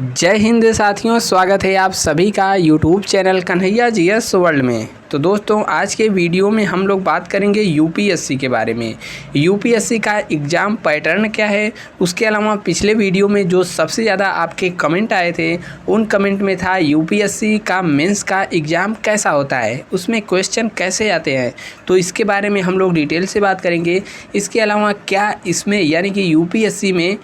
जय हिंद साथियों, स्वागत है आप सभी का YouTube channel Kanhaiya GS world में। तो दोस्तों, आज के वीडियो में हम लोग बात करेंगे यूपीएससी के बारे में। यूपीएससी का एग्ज़ाम पैटर्न क्या है, उसके अलावा पिछले वीडियो में जो सबसे ज़्यादा आपके कमेंट आए थे उन कमेंट में था यूपीएससी का मेंस का एग्ज़ाम कैसा होता है, उसमें क्वेश्चन कैसे आते हैं। तो इसके बारे में हम लोग डिटेल से बात करेंगे। इसके अलावा क्या इसमें यानी कि यूपीएससी में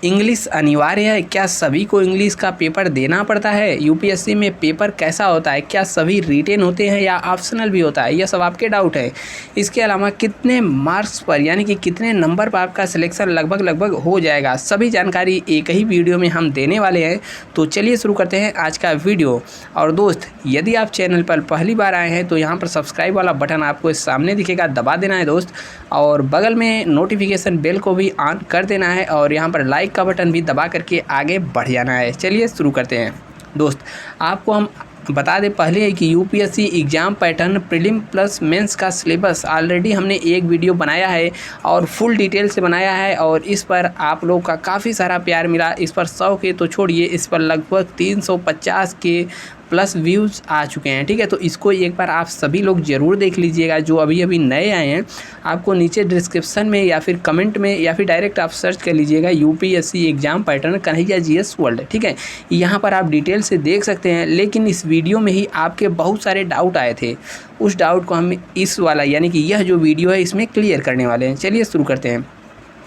इंग्लिश अनिवार्य है, क्या सभी को इंग्लिश का पेपर देना पड़ता है, यूपीएससी में पेपर कैसा होता है, क्या सभी रिटेन होते हैं या ऑप्शनल भी होता है, यह सब आपके डाउट है। इसके अलावा कितने मार्क्स पर यानी कि कितने नंबर पर आपका सिलेक्शन लगभग हो जाएगा, सभी जानकारी एक ही वीडियो में हम देने वाले हैं। तो चलिए शुरू करते हैं आज का वीडियो। और दोस्त, यदि आप चैनल पर पहली बार आए हैं तो यहाँ पर सब्सक्राइब वाला बटन आपको सामने दिखेगा, दबा देना है दोस्त, और बगल में नोटिफिकेशन बेल को भी ऑन कर देना है और यहाँ पर लाइक का बटन भी दबा करके आगे बढ़ जाना है। चलिए शुरू करते हैं। दोस्त, आपको हम बता दें पहले है कि UPSC exam pattern prelim plus mains का सिलेबस ऑलरेडी हमने एक वीडियो बनाया है और फुल डिटेल से बनाया है, और इस पर आप लोग का काफ़ी सारा प्यार मिला। इस पर 100 के तो छोड़िए, इस पर लगभग 350 के प्लस व्यूज़ आ चुके हैं। ठीक है, तो इसको एक बार आप सभी लोग ज़रूर देख लीजिएगा। जो अभी नए आए हैं, आपको नीचे डिस्क्रिप्शन में या फिर कमेंट में या फिर डायरेक्ट आप सर्च कर लीजिएगा UPSC exam pattern Kanhaiya GS world. ठीक है, यहाँ पर आप डिटेल से देख सकते हैं। लेकिन इस वीडियो में ही आपके बहुत सारे डाउट आए थे, उस डाउट को हम इस वाला यानी कि यह जो वीडियो है इसमें क्लियर करने वाले हैं। चलिए शुरू करते हैं।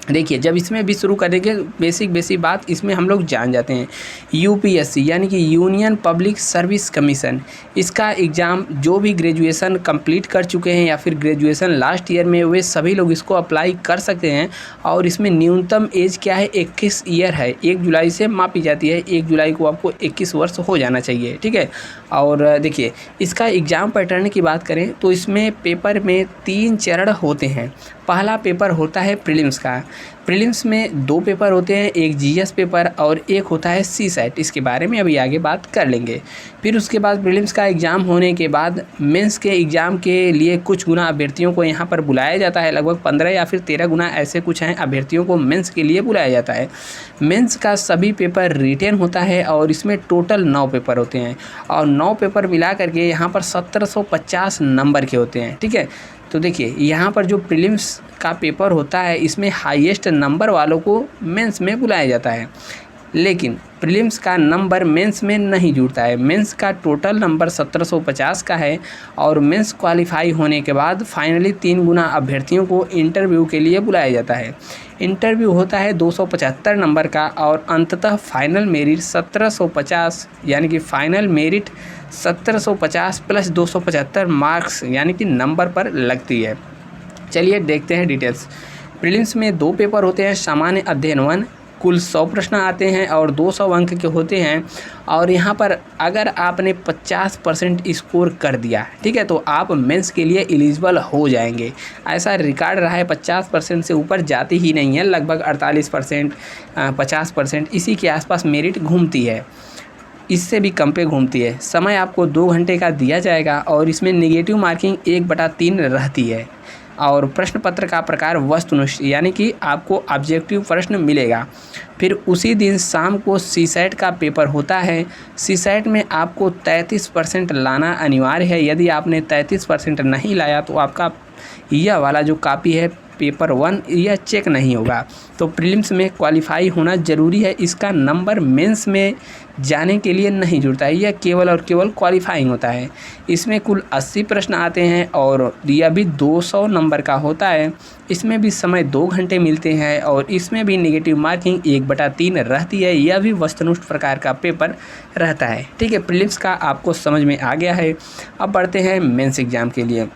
देखिए, जब इसमें भी शुरू करेंगे बेसिक बात इसमें हम लोग जान जाते हैं। यूपीएससी यानी कि यूनियन पब्लिक सर्विस कमीशन, इसका एग्ज़ाम जो भी ग्रेजुएशन कंप्लीट कर चुके हैं या फिर ग्रेजुएशन लास्ट ईयर में, वे सभी लोग इसको अप्लाई कर सकते हैं। और इसमें न्यूनतम एज क्या है, 21 ईयर है। 1 जुलाई से मापी जाती है, 1 जुलाई को आपको 21 वर्ष हो जाना चाहिए। ठीक है, और देखिए इसका एग्ज़ाम पैटर्न की बात करें तो इसमें पेपर में 3 चरण होते हैं। पहला पेपर होता है प्रीलिम्स का। प्रीलिम्स में 2 पेपर होते हैं, एक जीएस पेपर और एक होता है सीसैट। इसके बारे में अभी आगे बात कर लेंगे। फिर उसके बाद प्रीलिम्स का एग्ज़ाम होने के बाद मेंस के एग्ज़ाम के लिए कुछ गुना अभ्यर्थियों को यहाँ पर बुलाया जाता है। लगभग 15 या फिर 13 गुना ऐसे कुछ हैं अभ्यर्थियों को मेंस के लिए बुलाया जाता है। मेंस का सभी पेपर रिटेन होता है और इसमें टोटल 9 पेपर होते हैं, और 9 पेपर मिला करके यहाँ पर 1750 नंबर के होते हैं। ठीक है, तो देखिए यहाँ पर जो प्रीलिम्स का पेपर होता है इसमें हाईएस्ट नंबर वालों को मेंस में बुलाया जाता है, लेकिन प्रीलिम्स का नंबर मेंस में नहीं जुड़ता है। मेंस का टोटल नंबर 1750 का है, और मेंस क्वालिफाई होने के बाद फाइनली 3 गुना अभ्यर्थियों को इंटरव्यू के लिए बुलाया जाता है। इंटरव्यू होता है 275 नंबर का, और अंततः फाइनल मेरिट 1750 यानी कि फाइनल मेरिट 1750 प्लस 275 मार्क्स यानी कि नंबर पर लगती है। चलिए देखते हैं डिटेल्स। प्रीलिम्स में 2 पेपर होते हैं, सामान्य अध्ययन 1, कुल 100 प्रश्न आते हैं और 200 अंक के होते हैं। और यहाँ पर अगर आपने 50% स्कोर कर दिया, ठीक है, तो आप मेंस के लिए एलिजिबल हो जाएंगे। ऐसा रिकॉर्ड रहा है, 50% से ऊपर जाती ही नहीं है। लगभग 48%, 50% इसी के आसपास मेरिट घूमती है, इससे भी कम पे घूमती है। समय आपको 2 घंटे का दिया जाएगा, और इसमें नेगेटिव मार्किंग 1/3 रहती है। और प्रश्न पत्र का प्रकार वस्तुनिष्ठ यानी कि आपको ऑब्जेक्टिव प्रश्न मिलेगा। फिर उसी दिन शाम को सीसैट का पेपर होता है। सीसैट में आपको 33% लाना अनिवार्य है। यदि आपने 33% नहीं लाया तो आपका यह वाला जो कॉपी है पेपर 1 यह चेक नहीं होगा। तो प्रीलिम्स में क्वालिफाई होना ज़रूरी है। इसका नंबर मेंस में जाने के लिए नहीं जुड़ता है, यह केवल और केवल क्वालिफाइंग होता है। इसमें कुल 80 प्रश्न आते हैं और यह भी 200 नंबर का होता है। इसमें भी समय 2 घंटे मिलते हैं, और इसमें भी नेगेटिव मार्किंग 1/3 रहती है। यह भी वस्तुनिष्ठ प्रकार का पेपर रहता है। ठीक है, प्रीलिम्स का आपको समझ में आ गया है। अब बढ़ते हैं मेंस एग्ज़ाम के लिए।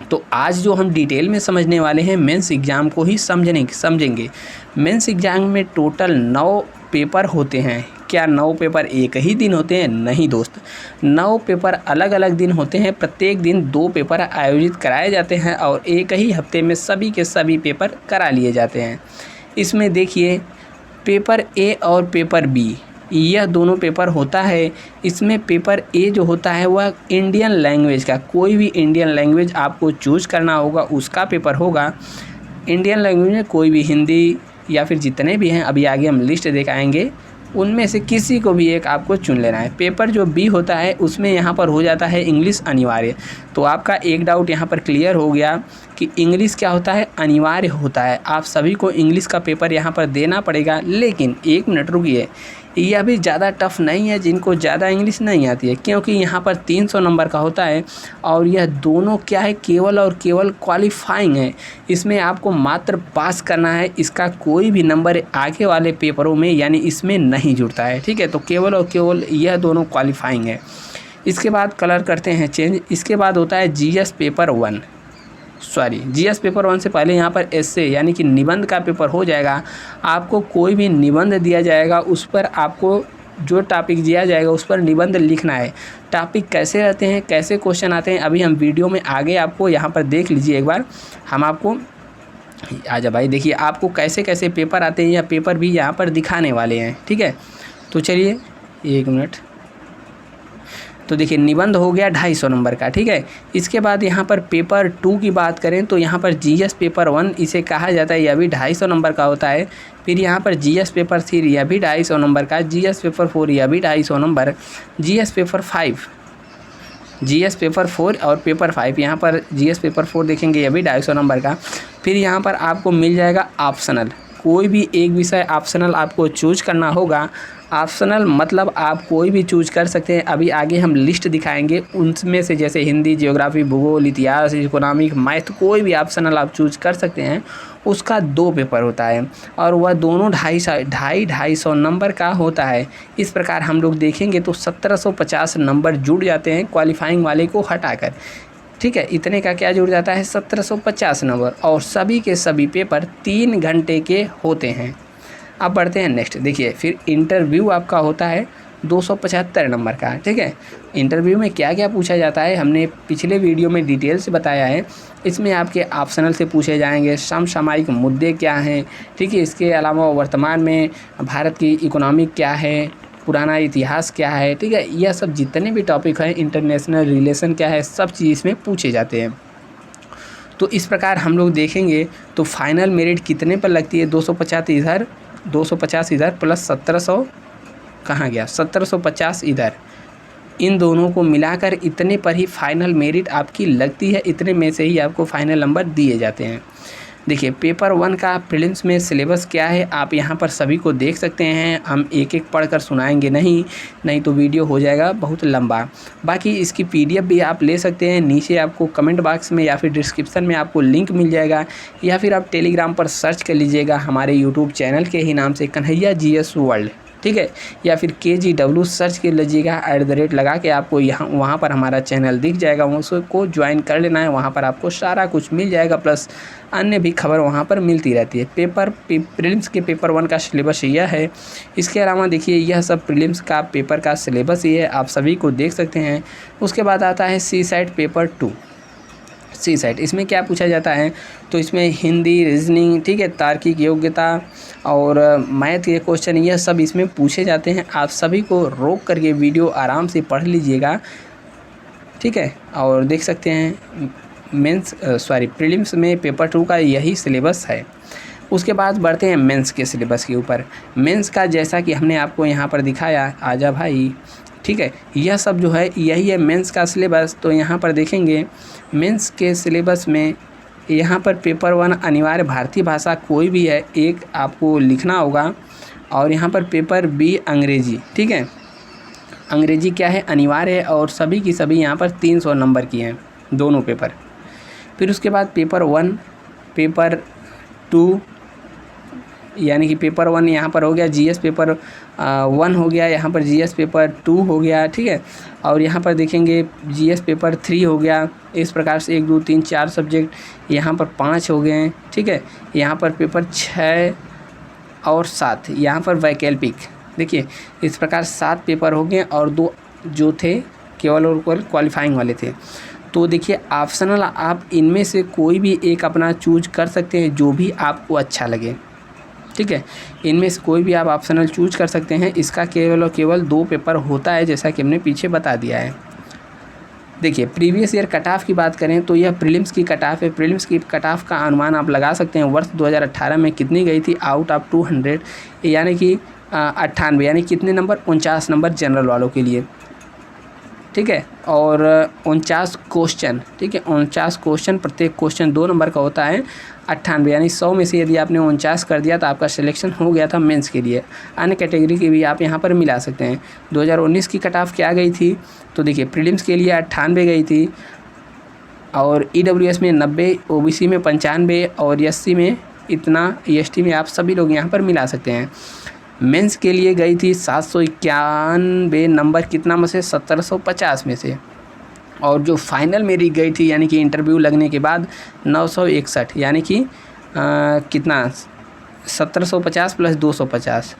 तो आज जो हम डिटेल में समझने वाले हैं मेंस एग्ज़ाम को ही समझेंगे। मेंस एग्ज़ाम में टोटल 9 पेपर होते हैं। क्या 9 पेपर एक ही दिन होते हैं? नहीं दोस्त, 9 पेपर अलग अलग दिन होते हैं। प्रत्येक दिन 2 पेपर आयोजित कराए जाते हैं, और एक ही हफ्ते में सभी के सभी पेपर करा लिए जाते हैं। इसमें देखिए, पेपर ए और पेपर बी, यह दोनों पेपर होता है। इसमें पेपर ए जो होता है वह इंडियन लैंग्वेज का, कोई भी इंडियन लैंग्वेज आपको चूज करना होगा, उसका पेपर होगा। इंडियन लैंग्वेज में कोई भी हिंदी या फिर जितने भी हैं, अभी आगे हम लिस्ट दिखाएंगे, उनमें से किसी को भी एक आपको चुन लेना है। पेपर जो बी होता है उसमें यहाँ पर हो जाता है इंग्लिश अनिवार्य। तो आपका एक डाउट यहाँ पर क्लियर हो गया कि इंग्लिश क्या होता है, अनिवार्य होता है। आप सभी को इंग्लिश का पेपर यहाँ पर देना पड़ेगा। लेकिन एक मिनट रुकिए, यह भी ज़्यादा टफ नहीं है जिनको ज़्यादा इंग्लिश नहीं आती है, क्योंकि यहाँ पर 300 नंबर का होता है और यह दोनों क्या है, केवल और केवल क्वालिफाइंग है। इसमें आपको मात्र पास करना है, इसका कोई भी नंबर आगे वाले पेपरों में यानी इसमें नहीं जुड़ता है। ठीक है, तो केवल और केवल यह दोनों क्वालिफाइंग है। इसके बाद कलर करते हैं चेंज। इसके बाद होता है जीएस पेपर 1, जीएस पेपर 1 से पहले यहाँ पर एस्से यानी कि निबंध का पेपर हो जाएगा। आपको कोई भी निबंध दिया जाएगा, उस पर आपको जो टॉपिक दिया जाएगा उस पर निबंध लिखना है। टॉपिक कैसे रहते हैं, कैसे क्वेश्चन आते हैं, अभी हम वीडियो में आगे आपको यहाँ पर देख लीजिए एक बार। हम आपको आजा भाई देखिए आपको कैसे कैसे पेपर आते हैं या पेपर भी यहाँ पर दिखाने वाले हैं। ठीक है, तो चलिए एक मिनट। तो देखिए निबंध हो गया 250 नंबर का। ठीक है, इसके बाद यहाँ पर पेपर 2 की बात करें तो यहाँ पर जीएस पेपर 1 इसे कहा जाता है, यह भी 250 नंबर का होता है। फिर यहाँ पर जीएस पेपर 3 यह भी 250 नंबर का, जीएस पेपर 4 यह भी 250 नंबर, जीएस पेपर 4 और पेपर 5 यहाँ पर जीएस पेपर 4 देखेंगे यह भी 250 नंबर का। फिर यहाँ पर आपको मिल जाएगा ऑप्शनल, कोई भी एक विषय ऑप्शनल आपको चूज करना होगा। ऑप्शनल मतलब आप कोई भी चूज कर सकते हैं। अभी आगे हम लिस्ट दिखाएंगे उनमें से, जैसे हिंदी, ज्योग्राफी, भूगोल, इतिहास, इकोनॉमिक, मैथ, कोई भी ऑप्शनल आप चूज कर सकते हैं। उसका 2 पेपर होता है और वह दोनों 250 नंबर का होता है। इस प्रकार हम लोग देखेंगे तो 1750 नंबर जुड़ जाते हैं क्वालिफाइंग वाले को हटाकर। ठीक है, इतने का क्या जुड़ जाता है, 1750 नंबर, और सभी के सभी पेपर 3 घंटे के होते हैं। अब बढ़ते हैं नेक्स्ट। देखिए फिर इंटरव्यू आपका होता है 275 नंबर का। ठीक है, इंटरव्यू में क्या क्या पूछा जाता है हमने पिछले वीडियो में डिटेल से बताया है। इसमें आपके ऑप्शनल से पूछे जाएंगे समसामयिक मुद्दे क्या हैं। ठीक है, इसके अलावा वर्तमान में भारत की इकोनॉमिक क्या है, पुराना इतिहास क्या है। ठीक है, यह सब जितने भी टॉपिक हैं, इंटरनेशनल रिलेशन क्या है, सब चीज़ इसमें पूछे जाते हैं। तो इस प्रकार हम लोग देखेंगे तो फाइनल मेरिट कितने पर लगती है, 250 इधर प्लस 1700 कहाँ गया, 1750 इधर, इन दोनों को मिलाकर इतने पर ही फाइनल मेरिट आपकी लगती है। इतने में से ही आपको फाइनल नंबर दिए जाते हैं। देखिए पेपर 1 का प्रीलिम्स में सिलेबस क्या है आप यहाँ पर सभी को देख सकते हैं। हम एक एक पढ़कर सुनाएंगे नहीं तो वीडियो हो जाएगा बहुत लंबा। बाकी इसकी पीडीएफ भी आप ले सकते हैं, नीचे आपको कमेंट बॉक्स में या फिर डिस्क्रिप्शन में आपको लिंक मिल जाएगा, या फिर आप टेलीग्राम पर सर्च कर लीजिएगा हमारे यूट्यूब चैनल के ही नाम से कन्हैया GS वर्ल्ड। ठीक है, या फिर KGW सर्च कर लीजिएगा, @ लगा के आपको यहाँ वहाँ पर हमारा चैनल दिख जाएगा, उसको ज्वाइन कर लेना है। वहाँ पर आपको सारा कुछ मिल जाएगा, प्लस अन्य भी खबर वहाँ पर मिलती रहती है। प्रीलिम्स के पेपर 1 का सिलेबस यह है। इसके अलावा देखिए यह सब प्रीलिम्स का पेपर का सिलेबस ही है, आप सभी को देख सकते हैं। उसके बाद आता है CSAT पेपर 2। CSAT इसमें क्या पूछा जाता है, तो इसमें हिंदी, रीजनिंग, ठीक है, तार्किक योग्यता और मैथ के क्वेश्चन यह सब इसमें पूछे जाते हैं। आप सभी को रोक करके वीडियो आराम से पढ़ लीजिएगा। ठीक है, और देख सकते हैं प्रीलिम्स में पेपर 2 का यही सिलेबस है। उसके बाद बढ़ते हैं मेंस के सिलेबस के ऊपर। मेंस का जैसा कि हमने आपको यहाँ पर दिखाया, आजा भाई, ठीक है, यह सब जो है यही है मेंस का सिलेबस। तो यहाँ पर देखेंगे मेंस के सिलेबस में यहाँ पर पेपर 1 अनिवार्य भारतीय भाषा कोई भी है एक आपको लिखना होगा, और यहाँ पर पेपर B अंग्रेजी। ठीक है, अंग्रेजी क्या है, अनिवार्य है, और सभी की सभी यहाँ पर 300 नंबर की हैं दोनों पेपर। फिर उसके बाद पेपर 1, पेपर 2 यानी कि पेपर 1 यहाँ पर हो गया, GS पेपर 1 हो गया, यहाँ पर GS पेपर 2 हो गया। ठीक है, और यहाँ पर देखेंगे GS पेपर 3 हो गया। इस प्रकार से 1 2 3 4 सब्जेक्ट यहाँ पर 5 हो गए हैं। ठीक है, यहाँ पर पेपर 6 और 7 यहाँ पर वैकल्पिक, देखिए इस प्रकार 7 पेपर हो गए, और 2 जो थे केवल और केवल क्वालिफाइंग वाले थे। तो देखिए ऑप्शनल आप इनमें से कोई भी एक अपना चूज कर सकते हैं जो भी आपको अच्छा लगे। ठीक है, इनमें से कोई भी आप ऑप्शनल चूज कर सकते हैं। इसका केवल और केवल 2 पेपर होता है, जैसा कि हमने पीछे बता दिया है। देखिए प्रीवियस ईयर कट ऑफ की बात करें तो यह प्रीलिम्स की कट ऑफ है। प्रीलिम्स की कट ऑफ का अनुमान आप लगा सकते हैं वर्ष 2018 में कितनी गई थी आउट ऑफ 200, यानी कि 98, यानी कितने नंबर, 49 नंबर जनरल वालों के लिए, ठीक है। और 49 क्वेश्चन, ठीक है, 49 क्वेश्चन, प्रत्येक क्वेश्चन 2 नंबर का होता है। 98 यानी 100 में से यदि आपने 49 कर दिया तो आपका सिलेक्शन हो गया था मेंस के लिए। अन्य कैटेगरी की भी आप यहाँ पर मिला सकते हैं। 2019 की कट ऑफ क्या गई थी, तो देखिए प्रीलिम्स के लिए 98 गई थी, और EWS में 90, OBC में 95 और SC में इतना, EST में आप सभी लोग यहाँ पर मिला सकते हैं। मेंस के लिए गई थी 791 नंबर, कितना में से, 1750 में से। और जो फाइनल मेरी गई थी यानी कि इंटरव्यू लगने के बाद 961, यानी कि कितना, 1750 प्लस 250,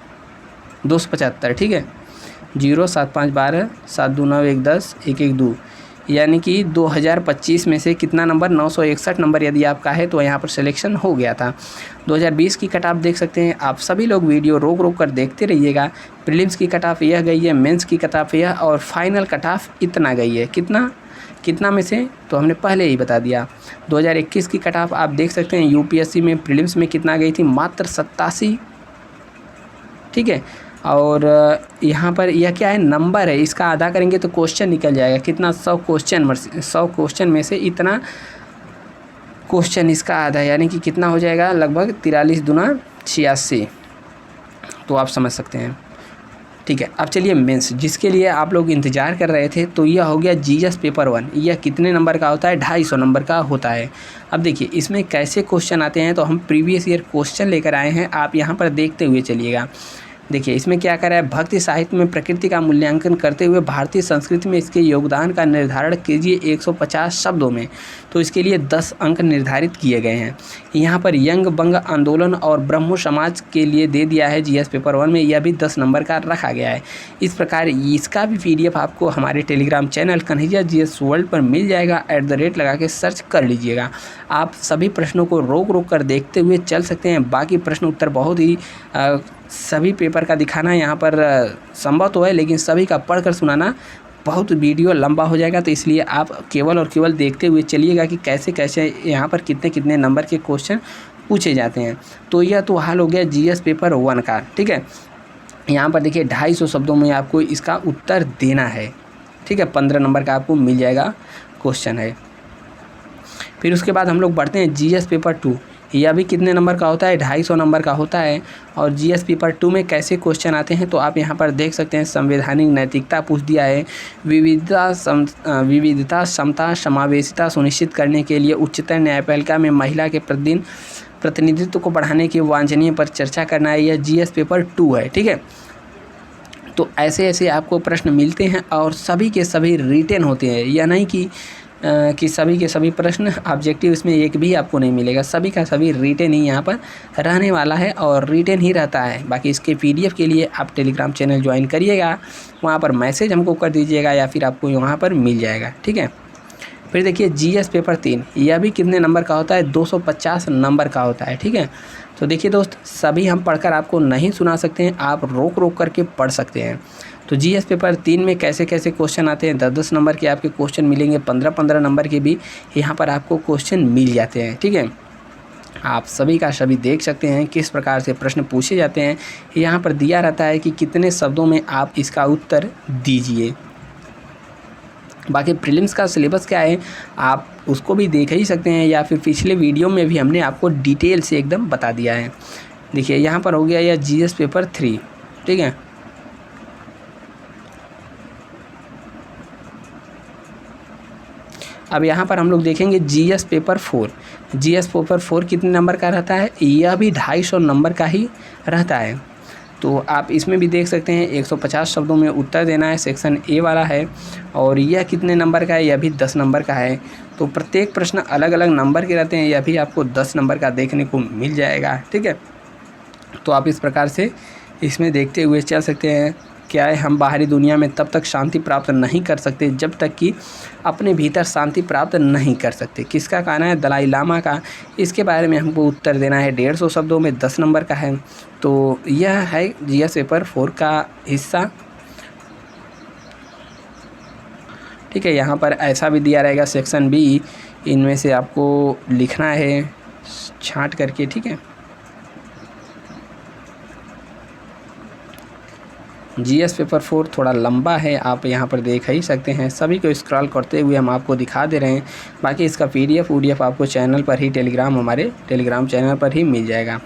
275, ठीक है। 0 7 5 12 7 2 9 1 10 1 1 2, यानी कि 2025 में से कितना नंबर, 961 नंबर यदि आपका है तो यहाँ पर सिलेक्शन हो गया था। 2020 की कट ऑफ देख सकते हैं। आप सभी लोग वीडियो रोक रोक कर देखते रहिएगा। प्रीलिम्स की कट ऑफ यह गई है, मेंस की कट ऑफ यह, और फाइनल कट ऑफ इतना गई है। कितना में से, तो हमने पहले ही बता दिया। 2021 की कट ऑफ आप देख सकते हैं। UPSC में प्रीलिम्स में कितना गई थी, मात्र 87, ठीक है। और यहाँ पर यह क्या है, नंबर है, इसका आधा करेंगे तो क्वेश्चन निकल जाएगा। कितना, 100 क्वेश्चन में से इतना क्वेश्चन इसका आधा है, यानी कि कितना हो जाएगा, लगभग 43 दूना 86, तो आप समझ सकते हैं, ठीक है। अब चलिए मेंस, जिसके लिए आप लोग इंतज़ार कर रहे थे, तो यह हो गया GS पेपर 1। यह कितने नंबर का होता है, 250 नंबर का होता है। अब देखिए इसमें कैसे क्वेश्चन आते हैं, तो हम प्रीवियस ईयर क्वेश्चन लेकर आए हैं, आप यहाँ पर देखते हुए चलिएगा। देखिए इसमें क्या करा है, भक्ति साहित्य में प्रकृति का मूल्यांकन करते हुए भारतीय संस्कृति में इसके योगदान का निर्धारण कीजिए 150 शब्दों में। तो इसके लिए 10 अंक निर्धारित किए गए हैं। यहाँ पर यंग बंग आंदोलन और ब्रह्मो समाज के लिए दे दिया है GS पेपर 1 में, यह भी 10 नंबर का रखा गया है। इस प्रकार इसका भी PDF आपको हमारे Telegram channel Kanhaiya GS world पर मिल जाएगा। @ लगा के सर्च कर लीजिएगा। आप सभी प्रश्नों को रोक रोक कर देखते हुए चल सकते हैं। बाकी प्रश्न उत्तर बहुत ही सभी पेपर का दिखाना यहाँ पर संभव तो है, लेकिन सभी का पढ़कर सुनाना बहुत वीडियो लंबा हो जाएगा। तो इसलिए आप केवल और केवल देखते हुए चलिएगा कि कैसे कैसे यहाँ पर कितने कितने नंबर के क्वेश्चन पूछे जाते हैं। तो यह तो हाल हो गया GS पेपर 1 का, ठीक है। यहाँ पर देखिए 250 शब्दों में आपको इसका उत्तर देना है, ठीक है। 15 नंबर का आपको मिल जाएगा क्वेश्चन है। फिर उसके बाद हम लोग बढ़ते हैं GS पेपर 2। यह भी कितने नंबर का होता है, 250 नंबर का होता है। और GS पेपर 2 में कैसे क्वेश्चन आते हैं, तो आप यहाँ पर देख सकते हैं। संवैधानिक नैतिकता पूछ दिया है, विविधता समता समावेशिता सुनिश्चित करने के लिए उच्चतम न्यायपालिका में महिला के प्रतिनिधित्व को बढ़ाने के वांछनीय पर चर्चा करना है। यह GS पेपर 2 है, ठीक है। तो ऐसे ऐसे आपको प्रश्न मिलते हैं और सभी के सभी रिटेन होते हैं। यह नहीं कि सभी के सभी प्रश्न ऑब्जेक्टिव इसमें एक भी आपको नहीं मिलेगा। सभी का सभी रिटेन ही यहाँ पर रहने वाला है और रिटेन ही रहता है। बाकी इसके PDF के लिए आप टेलीग्राम चैनल ज्वाइन करिएगा, वहाँ पर मैसेज हमको कर दीजिएगा या फिर आपको वहाँ पर मिल जाएगा, ठीक है। फिर देखिए GS पेपर 3, यह भी कितने नंबर का होता है, 250 नंबर का होता है, ठीक है। तो देखिए दोस्त, सभी हम पढ़कर आपको नहीं सुना सकते हैं, आप रोक रोक करके पढ़ सकते हैं। तो GS पेपर 3 में कैसे कैसे क्वेश्चन आते हैं, 10-10 नंबर के आपके क्वेश्चन मिलेंगे, 15-15 नंबर के भी यहाँ पर आपको क्वेश्चन मिल जाते हैं, ठीक है। आप सभी का सभी देख सकते हैं किस प्रकार से प्रश्न पूछे जाते हैं। यहाँ पर दिया रहता है कि कितने शब्दों में आप इसका उत्तर दीजिए। बाकी प्रीलिम्स का सिलेबस क्या है आप उसको भी देख ही सकते हैं, या फिर पिछले वीडियो में भी हमने आपको डिटेल से एकदम बता दिया है। देखिए यहाँ पर हो गया यह GS पेपर 3, ठीक है। अब यहाँ पर हम लोग देखेंगे GS पेपर 4। GS पेपर 4 कितने नंबर का रहता है, यह भी 250 नंबर का ही रहता है। तो आप इसमें भी देख सकते हैं 150 शब्दों में उत्तर देना है, सेक्शन A वाला है। और यह कितने नंबर का है, यह भी 10 नंबर का है। तो प्रत्येक प्रश्न अलग अलग नंबर के रहते हैं, यह भी आपको 10 नंबर का देखने को मिल जाएगा, ठीक है। तो आप इस प्रकार से इसमें देखते हुए चल सकते हैं। क्या है, हम बाहरी दुनिया में तब तक शांति प्राप्त नहीं कर सकते जब तक कि अपने भीतर शांति प्राप्त नहीं कर सकते। किसका कहना है, दलाई लामा का। इसके बारे में हमको उत्तर देना है 150 शब्दों में, 10 नंबर का है। तो यह है GS पेपर 4 का हिस्सा। ठीक है। यहाँ पर ऐसा भी दिया रहेगा सेक्शन बी, इनमें से आपको लिखना है छांट करके, ठीक है। जीएस पेपर 4 थोड़ा लंबा है, आप यहाँ पर देख ही सकते हैं। सभी को स्क्रॉल करते हुए हम आपको दिखा दे रहे हैं। बाकी इसका पीडीएफ आपको चैनल पर ही हमारे टेलीग्राम चैनल पर ही मिल जाएगा।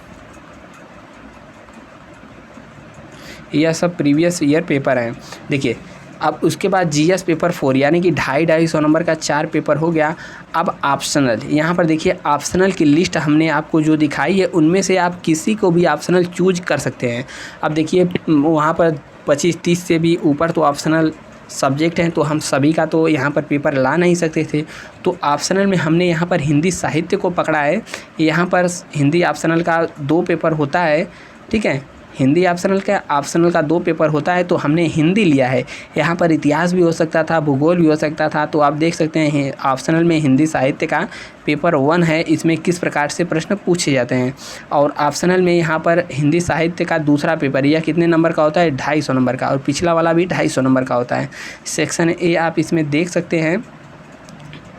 यह सब प्रीवियस ईयर पेपर हैं। देखिए, अब उसके बाद जीएस पेपर 4 यानी कि 250-250 नंबर का 4 पेपर हो गया। अब ऑप्शनल, यहाँ पर देखिए ऑप्शनल की लिस्ट हमने आपको जो दिखाई है उनमें से आप किसी को भी ऑप्शनल चूज कर सकते हैं। अब देखिए वहाँ पर 25-30 से भी ऊपर तो ऑप्शनल सब्जेक्ट हैं, तो हम सभी का तो यहाँ पर पेपर ला नहीं सकते थे। तो ऑप्शनल में हमने यहाँ पर हिंदी साहित्य को पकड़ा है। यहाँ पर हिंदी ऑप्शनल का 2 पेपर होता है, ठीक है। हिंदी ऑप्शनल का 2 पेपर होता है, तो हमने हिंदी लिया है। यहाँ पर इतिहास भी हो सकता था, भूगोल भी हो सकता था। तो आप देख सकते हैं ऑप्शनल में हिंदी साहित्य का पेपर 1 है, इसमें किस प्रकार से प्रश्न पूछे जाते हैं। और ऑप्शनल में यहाँ पर हिंदी साहित्य का दूसरा पेपर यह कितने नंबर का होता है, 250 नंबर का, और पिछला वाला भी 250 नंबर का होता है। सेक्शन ए आप इसमें देख सकते हैं,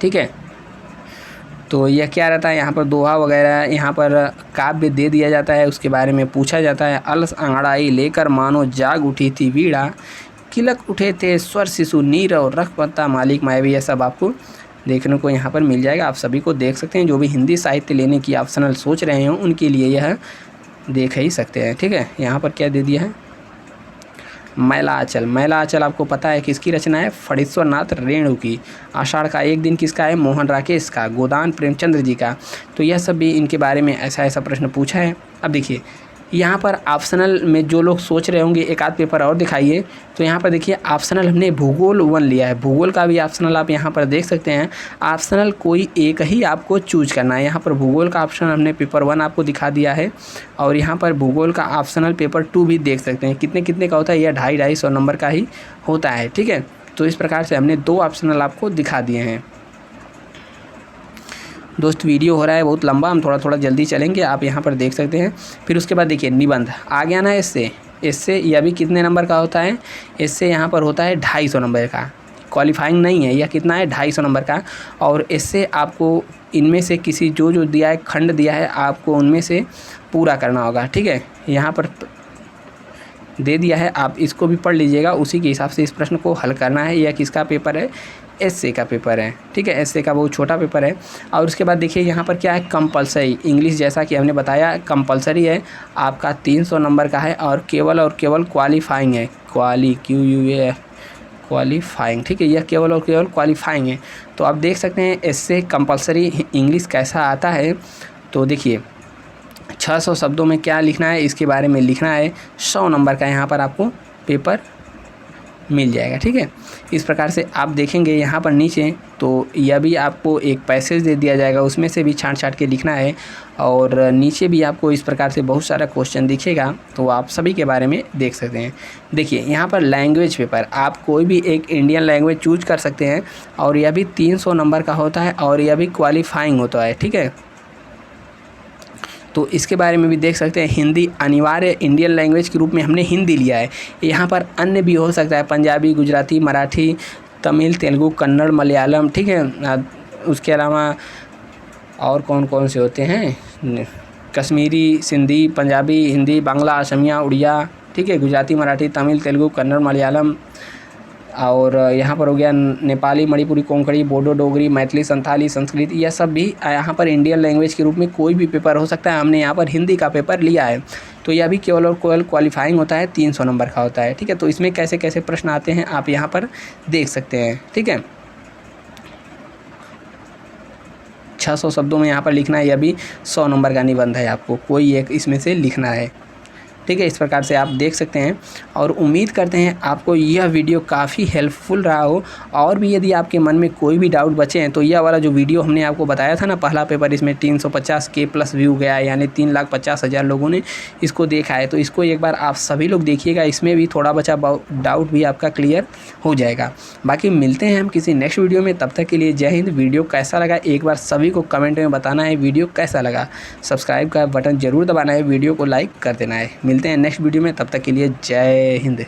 ठीक है। तो यह क्या रहता है, यहाँ पर दोहा वगैरह, यहाँ पर काव्य दे दिया जाता है, उसके बारे में पूछा जाता है। अलस अंगड़ाई लेकर मानो जाग उठी थी वीणा, किलक उठे थे स्वर शिशु नीरव रख पत्ता मालिक मायवी, यह सब आपको देखने को यहाँ पर मिल जाएगा। आप सभी को देख सकते हैं, जो भी हिंदी साहित्य लेने की ऑप्शनल सोच रहे हैं उनके लिए यह देख ही सकते हैं, ठीक है। यहाँ पर क्या दे दिया है, मैला आंचल आपको पता है किसकी रचना है, फणीश्वर नाथ रेणु की। आषाढ़ का एक दिन किसका है, मोहन राकेश का। गोदान प्रेमचंद्र जी का। तो यह सब भी इनके बारे में ऐसा प्रश्न पूछा है। अब देखिए यहाँ पर ऑप्शनल में जो लोग सोच रहे होंगे एक आध पेपर और दिखाइए, तो यहाँ पर देखिए ऑप्शनल हमने भूगोल 1 लिया है। भूगोल का भी ऑप्शनल आप यहाँ पर देख सकते हैं। ऑप्शनल कोई एक ही आपको चूज करना है। यहाँ पर भूगोल का ऑप्शनल हमने पेपर 1 आपको दिखा दिया है, और यहाँ पर भूगोल का ऑप्शनल पेपर 2 भी देख सकते हैं। कितने का होता है, यह 250-250 नंबर का ही होता है, ठीक है। तो इस प्रकार से हमने 2 ऑप्शनल आपको दिखा दिए हैं। दोस्त वीडियो हो रहा है बहुत लंबा, हम थोड़ा जल्दी चलेंगे, आप यहाँ पर देख सकते हैं। फिर उसके बाद देखिए निबंध आ गया ना, इससे यह भी कितने नंबर का होता है, इससे यहाँ पर होता है 250 नंबर का। क्वालिफाइंग नहीं है, यह कितना है 250 नंबर का। और इससे आपको इनमें से किसी जो दिया है, खंड दिया है, आपको उनमें से पूरा करना होगा, ठीक है। यहाँ पर दे दिया है, आप इसको भी पढ़ लीजिएगा, उसी के हिसाब से इस प्रश्न को हल करना है। यह किसका पेपर है, एसए का पेपर है, ठीक है। एसए का बहुत छोटा पेपर है। और उसके बाद देखिए यहाँ पर क्या है, कंपलसरी इंग्लिश, जैसा कि हमने बताया कंपलसरी है, आपका 300 नंबर का है। और केवल क्वालिफाइंग है, क्वालिफाइंग, ठीक है। यह केवल क्वालिफाइंग है। तो आप देख सकते हैं एसए कंपलसरी इंग्लिश कैसा आता है। तो देखिए 600 शब्दों में क्या लिखना है, इसके बारे में लिखना है। 100 नंबर का यहाँ पर आपको पेपर मिल जाएगा, ठीक है। इस प्रकार से आप देखेंगे यहाँ पर नीचे, तो यह भी आपको एक पैसेज दे दिया जाएगा, उसमें से भी छांट के लिखना है। और नीचे भी आपको इस प्रकार से बहुत सारा क्वेश्चन दिखेगा, तो आप सभी के बारे में देख सकते हैं। देखिए यहाँ पर लैंग्वेज पेपर, आप कोई भी एक इंडियन लैंग्वेज चूज कर सकते हैं, और यह भी 300 नंबर का होता है, और यह भी क्वालिफाइंग होता है, ठीक है। तो इसके बारे में भी देख सकते हैं। हिंदी अनिवार्य इंडियन लैंग्वेज के रूप में हमने हिंदी लिया है। यहाँ पर अन्य भी हो सकता है, पंजाबी, गुजराती, मराठी, तमिल, तेलुगु, कन्नड़, मलयालम, ठीक है। उसके अलावा और कौन से होते हैं, कश्मीरी, सिंधी, पंजाबी, हिंदी, बांग्ला, असमिया, उड़िया, ठीक है। गुजराती, मराठी, तमिल, तेलुगु, कन्नड़, मलयालम, और यहाँ पर हो गया नेपाली, मणिपुरी, कोंकणी, बोडो, डोगरी, मैथिली, संथाली, संस्कृत, यह सब भी यहाँ पर इंडियन लैंग्वेज के रूप में कोई भी पेपर हो सकता है। हमने यहाँ पर हिंदी का पेपर लिया है, तो यह भी केवल क्वालिफाइंग होता है, 300 नंबर का होता है, ठीक है। तो इसमें कैसे प्रश्न आते हैं आप यहाँ पर देख सकते हैं, ठीक है। 600 शब्दों में यहाँ पर लिखना है, यह भी 100 नंबर का निबंध है, आपको कोई एक इसमें से लिखना है, ठीक है। इस प्रकार से आप देख सकते हैं, और उम्मीद करते हैं आपको यह वीडियो काफ़ी हेल्पफुल रहा हो। और भी यदि आपके मन में कोई भी डाउट बचे हैं, तो यह वाला जो वीडियो हमने आपको बताया था ना, पहला पेपर, इसमें 350K प्लस व्यू गया, यानी 3,50,000 लोगों ने इसको देखा है। तो इसको एक बार आप सभी लोग देखिएगा, इसमें भी थोड़ा बचा डाउट भी आपका क्लियर हो जाएगा। बाकी मिलते हैं हम किसी नेक्स्ट वीडियो में, तब तक के लिए जय हिंद। वीडियो कैसा लगा एक बार सभी को कमेंट में बताना है, वीडियो कैसा लगा। सब्सक्राइब का बटन ज़रूर दबाना है, वीडियो को लाइक कर देना है। मिलते हैं नेक्स्ट वीडियो में, तब तक के लिए जय हिंद।